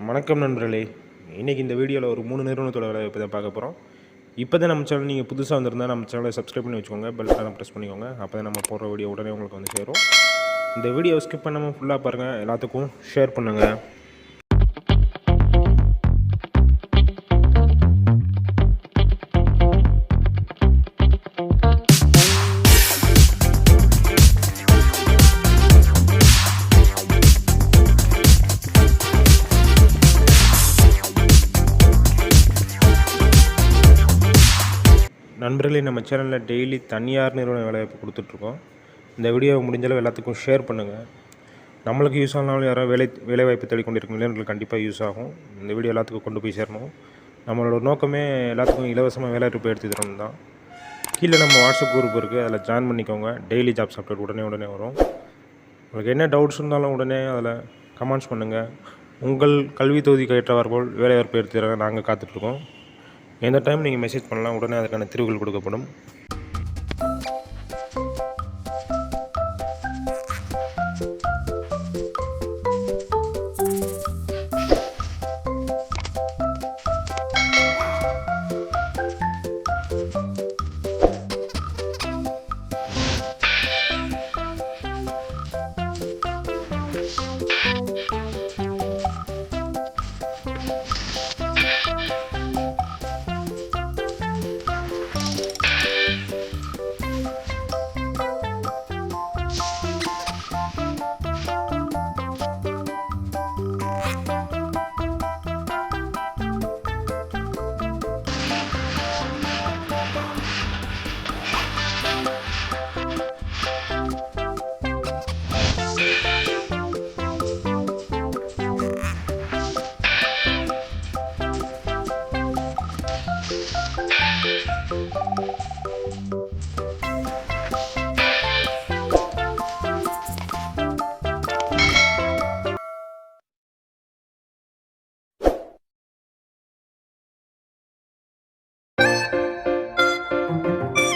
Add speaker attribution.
Speaker 1: வணக்கம் நண்பர்களே. இன்றைக்கி இந்த வீடியோவில் ஒரு 3 நிறுவனத்தோட வேலைவாய்ப்பு தான் பார்க்க போகிறோம். இப்போ தான் நம்ம சேனல் நீங்கள் புதுசாக வந்திருந்தால் நம்ம சேனலை சப்ஸ்கிரைப் பண்ணி வச்சுக்கோங்க, பெல் பட்டனை ப்ரெஸ் பண்ணிக்கோங்க. அப்போ தான் நம்ம போடுற வீடியோ உடனே உங்களுக்கு வந்து சேரும். இந்த வீடியோவை ஸ்கிப் பண்ணாமல் ஃபுல்லாக பாருங்கள், எல்லாத்துக்கும் ஷேர் பண்ணுங்கள். நண்பர்களே, நம்ம சேனலில் டெய்லி தனியார் நிறுவன வேலைவாய்ப்பு கொடுத்துட்ருக்கோம். இந்த வீடியோவை முடிஞ்சளவு எல்லாத்துக்கும் ஷேர் பண்ணுங்கள். நம்மளுக்கு யூஸ் ஆனாலும் யாராவது வேலைவாய்ப்பு தேடிக்கொண்டிருக்கும் இளைஞர்களுக்கு கண்டிப்பாக யூஸ் ஆகும். இந்த வீடியோ எல்லாத்துக்கும் கொண்டு போய் சேரணும். நம்மளோட நோக்கமே எல்லாத்துக்கும் இலவசமாக வேலைவாய்ப்பு எடுத்து தரணும் தான். கீழே நம்ம வாட்ஸ்அப் குரூப் இருக்குது, அதில் ஜாயின் பண்ணிக்கோங்க. டெய்லி ஜாப்ஸ் அப்டேட் உடனே வரும். உங்களுக்கு என்ன டவுட்ஸ் இருந்தாலும் உடனே அதில் கமெண்ட்ஸ் பண்ணுங்கள். உங்கள் கல்வி தொகுதிக்கு ஏற்றவாறு வேலைவாய்ப்பு எடுத்து தர நாங்கள் காத்துட்ருக்கோம். எந்த டைம் நீங்கள் மெசேஜ் பண்ணலாம், உடனே அதுக்கான தீர்வுகள் கொடுக்கப்படும்.